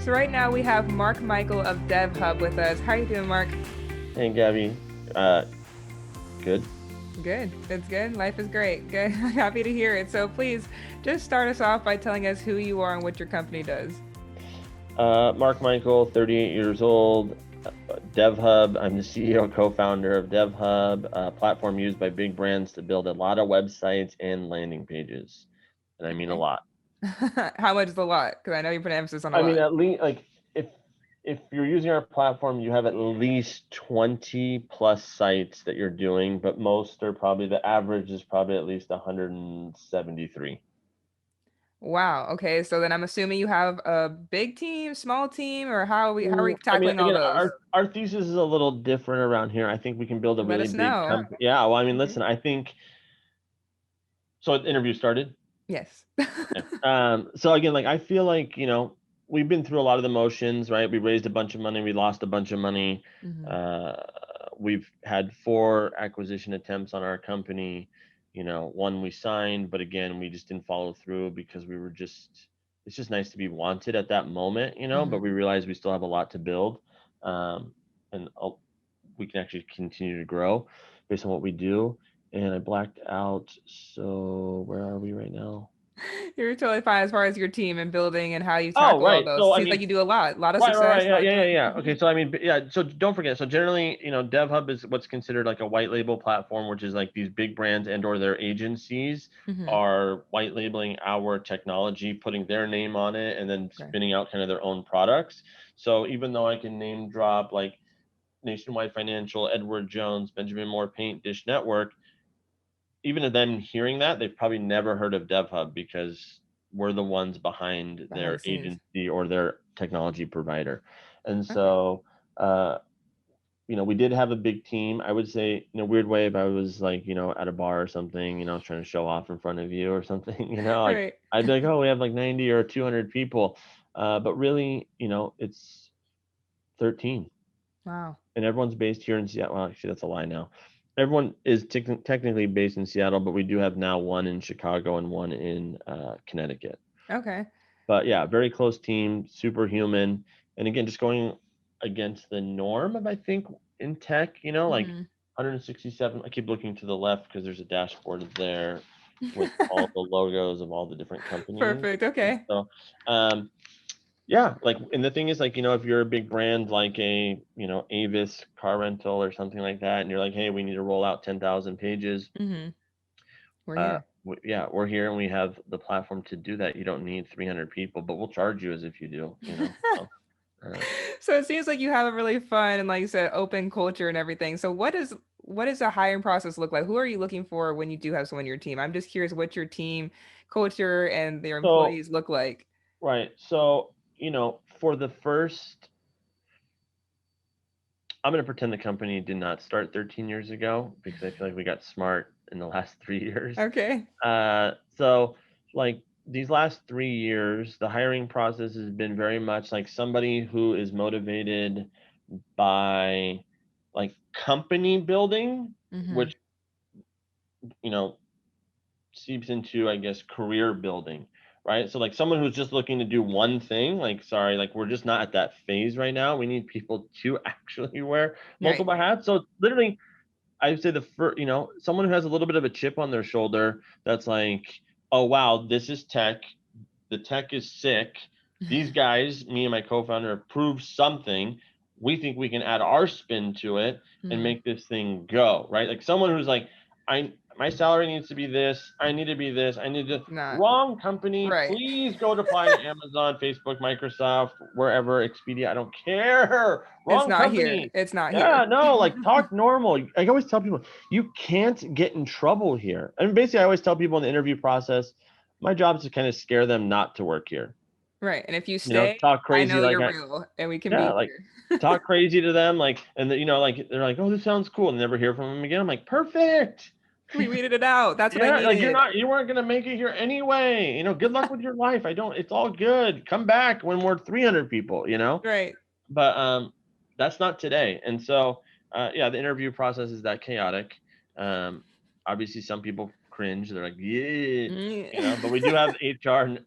So right now we have Mark Michael of DevHub with us. How are you doing, Mark? Hey, Gabby. Uh, Good. Good. It's good. Life is great. Good. Happy to hear it. So please just start us off by telling us who you are and what your company does. Mark Michael, 38 years old. DevHub. I'm the CEO, co-founder of DevHub, a platform used by big brands to build a lot of websites and landing pages, and I mean a Okay. lot. How much is a lot? Because I know you put emphasis on a I mean, lot. at least like if you're using our platform, you have at least 20 plus sites that you're doing, but most are probably the average is probably at least 173. Wow. Okay. So then I'm assuming you have a big team, small team, or how are we I mean, tackling all again, those? our thesis is a little different around here. I think we can build a Let really us big know. company. Yeah, well, I mean, Mhm. listen, I think so. The interview started. Yes. Okay. So again, like I feel like we've been through a lot of the motions, right? We raised a bunch of money, we lost a bunch of money. Hmm. Uh, we've had 4 acquisition attempts on our company. One we signed, but again, we just didn't follow through because we were just. It's just nice to be wanted at that moment, but we Hmm. realized we still have a lot to build, and we can actually continue to grow based on what we do. And I blacked out. So where are we right now? You're totally fine as far as your team and building and how you Oh, tackle all right. those. So It I seems like mean, you do a lot of right. success, a Yeah, lot of yeah, yeah, growth. yeah. Okay, so I mean, yeah. So don't forget. So generally, DevHub is what's considered like a white label platform, which is like these big brands and or their agencies Hmm. are white labeling our technology, putting their name on it, and then Okay. spinning out kind of their own products. So even though I can name drop like Nationwide Financial, Edward Jones, Benjamin Moore, Paint, Dish Network, even of them hearing that, they've probably never heard of DevHub because we're the ones behind Behind the their scenes. agency or their technology provider. And Okay. so, we did have a big team. I would say, in a weird way, if I was like, at a bar or something, trying to show off in front of you or something, like Right. I'd be like, oh, we have like 90 or 200 people. But really, it's 13, Wow. and everyone's based here in Seattle. Well, actually, that's a lie now. Everyone is technically based in Seattle, but we do have now one in Chicago and one in Connecticut. Okay. But yeah, very close team, superhuman, and again, just going against the norm of I think in tech, like Hmm. 167. I keep looking to the left because there's a dashboard there with all the logos of all the different companies. Perfect. And Okay. so, yeah, like, and the thing is, like, if you're a big brand like Avis car rental or something like that, and you're like, hey, we need to roll out 10,000 pages, Hmm. We're here. yeah, we're here and we have the platform to do that. You don't need 300 people, but we'll charge you as if you do. So, uh, So it seems like you have a really fun and, like you said, open culture and everything. So what does the hiring process look like? Who are you looking for when you do have someone on your team? I'm just curious what your team culture and their so employees look like. right. So, for the first, I'm going to pretend the company did not start 13 years ago because I feel like we got smart in the last 3 years. Okay. So like these last 3 years, the hiring process has been very much like somebody who is motivated by like company building, Hmm. which, you know, seeps into, I guess, career building, right? So like someone who's just looking to do one thing, like, sorry, like we're just not at that phase right now. We need people to actually wear Right. multiple hats. So literally, I would say the first, someone who has a little bit of a chip on their shoulder that's like, oh, wow, this is tech. The tech is sick. These guys, me and my co-founder, have proved something. We think we can add our spin to it and Hmm. make this thing go, right? Like someone who's like, my salary needs to be this. I need to be this. I need to. Not Wrong company. right. Please go to apply to Amazon, Facebook, Microsoft, wherever, Expedia. I don't care. It's Wrong not here. company. It's not here. Yeah, no, like talk normal. I always tell people you can't get in trouble here. And basically, I always tell people in the interview process, my job is to kind of scare them not to work here. Right. And if you stay, Talk I crazy know like you're I, real and we can yeah, be like here. talk crazy to them, like, and like they're like, oh, this sounds cool, and never hear from them again. I'm like, perfect. We weeded it out. That's what I Yeah, like needed. you weren't gonna make it here anyway. Good luck with your life. I don't. It's all good. Come back when we're 300 people. Right. But that's not today. And so yeah, the interview process is that chaotic. Um, Obviously, some people cringe. They're like, yeah. But we do have HR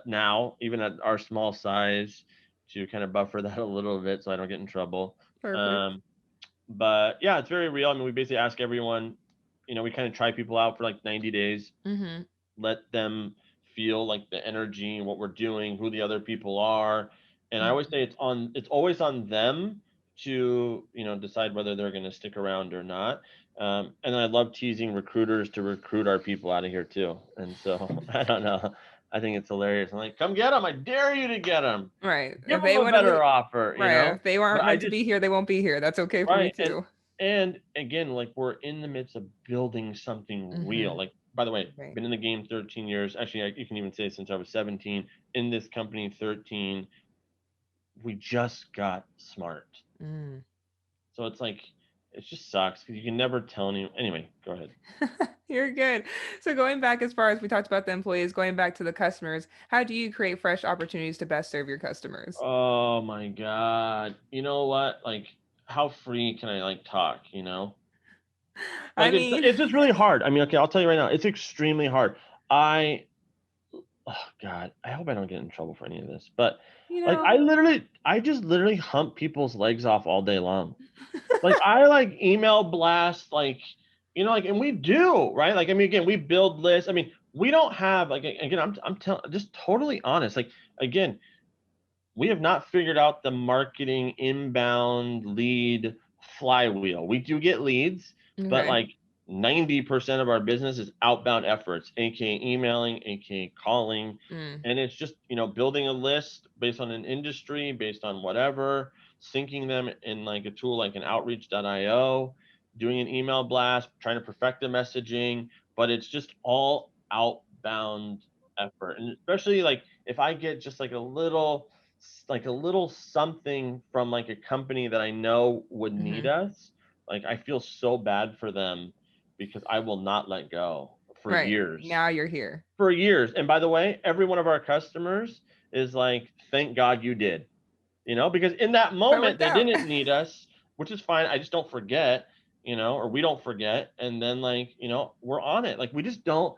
now, even at our small size. to kind of buffer that a little bit so I don't get in trouble. Perfect. Um, but yeah, it's very real. I mean, we basically ask everyone, we kind of try people out for like 90 days, Mm-hmm. let them feel like the energy, what we're doing, who the other people are. And I always say it's always on them to, decide whether they're going to stick around or not. And I love teasing recruiters to recruit our people out of here too. And so I don't know. I think it's hilarious. I'm like, come get them. I dare you to get them. Right. Give If them they a want to leave, better offer, right. If they But aren't I meant to just be here, they won't be here. That's okay for me right. too. And again, like we're in the midst of building something Mm-hmm. real. Like, by the way, Right. been in the game 13 years. Actually, you can even say since I was 17 in this company 13. We just got smart. Mm. So it's like, it just sucks because you can never tell anyone. Anyway, go ahead. You're good. So going back as far as we talked about the employees, going back to the customers, how do you create fresh opportunities to best serve your customers? Oh my God. You know what? Like, how free can I like talk, I Like mean, it's just really hard. I mean, okay, I'll tell you right now, it's extremely hard. I oh God, I hope I don't get in trouble for any of this, but you like know, I just literally hump people's legs off all day long. Like I like email blast, like, like, and we do, right? Like, I mean, again, we build lists. I mean, we don't have like, again, I'm telling, just totally honest. Like, again, we have not figured out the marketing inbound lead flywheel. We do get leads, but okay. like 90% of our business is outbound efforts, aka emailing, aka calling. Mm, And it's just, building a list based on an industry, based on whatever, syncing them in like a tool like an outreach.io, doing an email blast, trying to perfect the messaging, but it's just all outbound effort. And especially like if I get just like a little something from like a company that I know would need hmm. us, like I feel so bad for them because I will not let go for Right. years. Now you're here. For years. And by the way, every one of our customers is like, thank God you did, because in that So it moment worked they out. didn't need us, which is fine. I just don't forget, or we don't forget. And then like, we're on it. Like we just don't,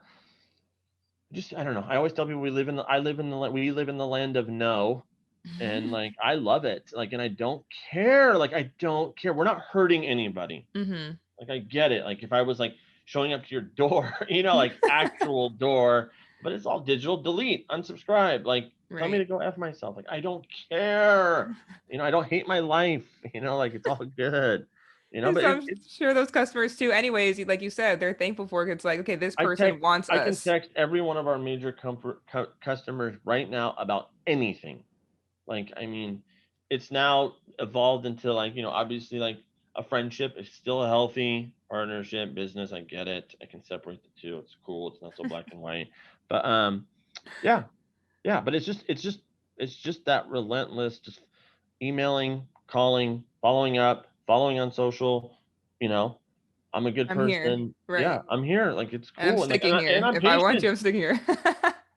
just, I don't know. I always tell people we live in the land of no, and like I love it. Like, and I don't care. Like I don't care. We're not hurting anybody. Hmm. Like I get it. Like if I was like showing up to your door, like actual door, but it's all digital. Delete, unsubscribe. Like tell me Right. to go f myself. Like I don't care. I don't hate my life. Like it's all good. And But so I'm sure those customers too, anyways, like you said, they're thankful for it. It's like, okay, this I person text. wants I can us. text every one of our major customers right now about anything. Like, I mean, it's now evolved into like, obviously like a friendship is still a healthy partnership business. I get it. I can separate the two. It's cool. It's not so black and white. But yeah, yeah. But it's just that relentless, just emailing, calling, following up, following on social. You know, I'm a good I'm here. person. Yeah, Right. I'm here. Like it's And I'm cool, and like sticking and here. I'm If I want patient. you, I'm sticking here.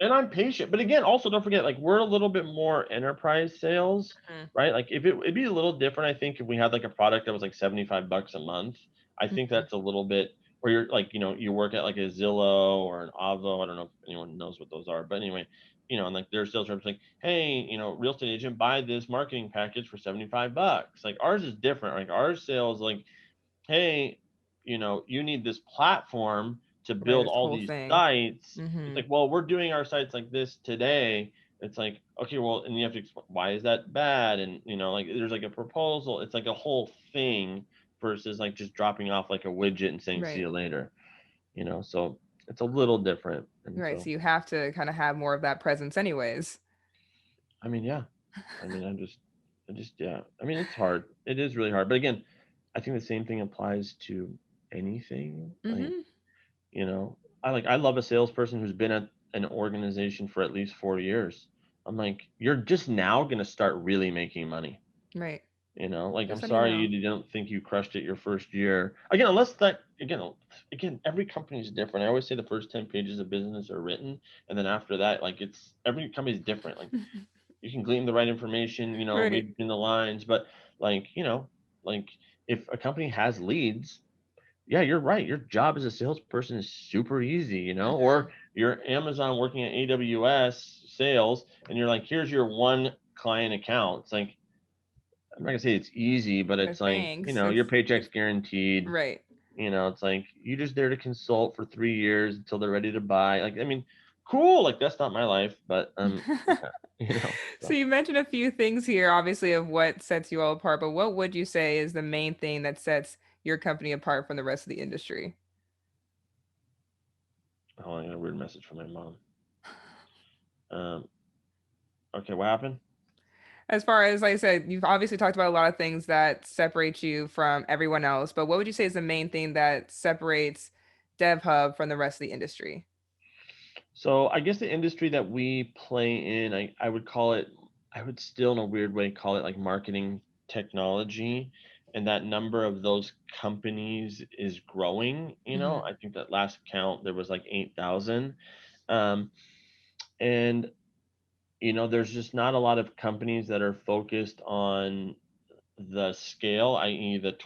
And I'm patient. But again, also don't forget, like we're a little bit more enterprise sales, Mhm, right? Like if it'd be a little different, I think, if we had like a product that was like $75 a month. I think mhm. that's a little bit where you're like, you work at like a Zillow or an Avo. I don't know if anyone knows what those are, but anyway, and like their sales reps like, hey, real estate agent, buy this marketing package for $75. Like ours is different. Like our sales, like, hey, you need this platform to Right, build this all whole these thing. sites. It's Hmm. like, well, we're doing our sites like this today. It's like, okay, well, and you have to explain why is that bad? And like there's like a proposal. It's like a whole thing versus like just dropping off like a widget and saying see Right. you later. So it's a little different. And Right. So so, you have to kind of have more of that presence anyways. I mean, yeah. I mean, yeah. I mean, it's hard. It is really hard. But again, I think the same thing applies to anything. Like, Hmm. You know, I love a salesperson who's been at an organization for at least 4 years. I'm like, you're just now gonna start really making money. Right. Like I'm Just letting you sorry know. you don't think you crushed it your first year. Again, unless that again, every company is different. I always say the first 10 pages of business are written, and then after that, like it's every company is different. Like you can glean the right information, Right. read between the lines, but like, like if a company has leads, yeah, you're right. Your job as a salesperson is super easy, Hmm. or you're Amazon working at AWS sales, and you're like, here's your one client account. It's like, I'm not gonna say it's easy, but it's But like, thanks. your It's paycheck's guaranteed. right. It's like you're just there to consult for 3 years until they're ready to buy. Like, I mean, cool. Like that's not my life, but yeah, So so. you mentioned a few things here, obviously, of what sets you all apart, but what would you say is the main thing that sets your company apart from the rest of the industry? Oh, I got a weird message from my mom. Um, okay, what happened? As far as, like I said, you've obviously talked about a lot of things that separate you from everyone else, but what would you say is the main thing that separates DevHub from the rest of the industry? So I guess the industry that we play in, I would call it, I would still in a weird way call it like marketing technology. And that number of those companies is growing. Hmm. I think that last count there was like 8,000. Um, and there's just not a lot of companies that are focused on the scale, i.e., the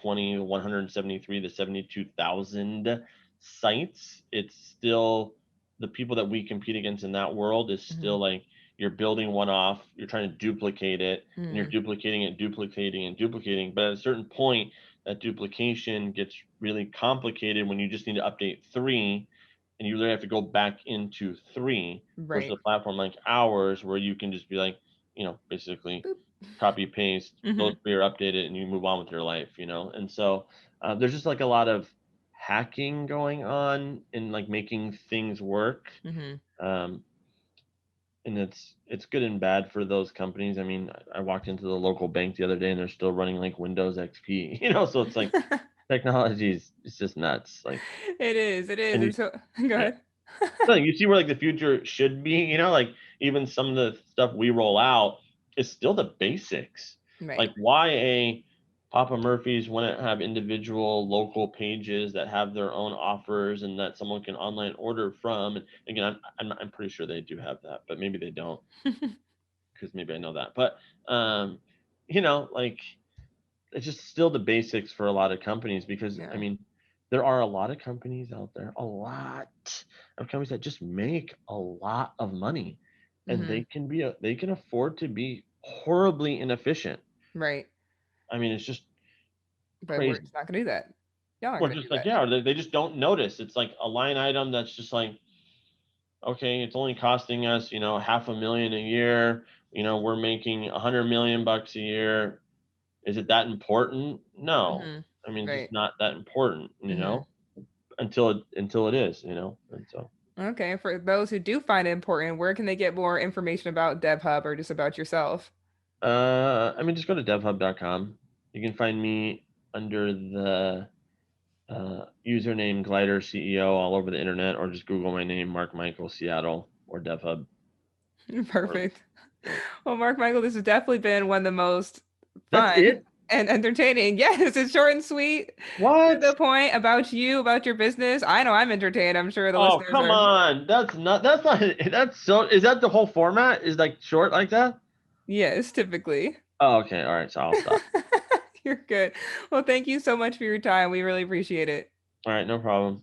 173, the 72,000 sites. It's still the people that we compete against in that world is Hmm. still like you're building one off, you're trying to duplicate it, and you're Mm, duplicating it, duplicating and duplicating. But at a certain point, that duplication gets really complicated when you just need to update three and you really have to go back into three versus right. a platform like ours where you can just be like, basically Boop. copy paste those Hmm. three are updated and you move on with your life. And so there's just like a lot of hacking going on and like making things work. Hmm. um, and it's good and bad for those companies. I mean, I walked into the local bank the other day and they're still running like Windows XP. So it's like technology is it's just nuts. Like, It is. It is. and you And so, go yeah, ahead. no, you see where like the future should be. Like even some of the stuff we roll out is still the basics. Right. Like why a Papa Murphy's wouldn't have individual local pages that have their own offers and that someone can online order from. And again, I'm pretty sure they do have that, but maybe they don't because maybe I know that. But like it's just still the basics for a lot of companies because I Yeah. mean there are a lot of companies out there, a lot of companies that just make a lot of money and Hmm. they can afford to be horribly inefficient. Right. I mean, it's just But we're crazy. just not gonna do that. Y'all aren't Or gonna do just like, that. yeah, they just don't notice. It's like a line item that's just like, okay, it's only costing us, $500,000 a year. We're making 100 million bucks a year. Is it that important? No. Hmm. I mean, just Right. not that important, Hmm. until it is. And so Okay. For those who do find it important, where can they get more information about DevHub or just about yourself? I mean just go to devhub.com. You can find me under the username Glider CEO all over the internet, or just Google my name, Mark Michael Seattle or DevHub. Or Perfect. yeah. Well, Mark Michael, this has definitely been one of the most That's fun it. and entertaining. Yes, it's short and sweet, to What? the point about you, about your business. I know I'm entertained. I'm sure the Oh, listeners come are. on. That's not that's so is that the whole format? Is like short like that? Yes, typically. Oh, okay. All right. So I'll stop. You're good. Well, thank you so much for your time. We really appreciate it. All right, no problem.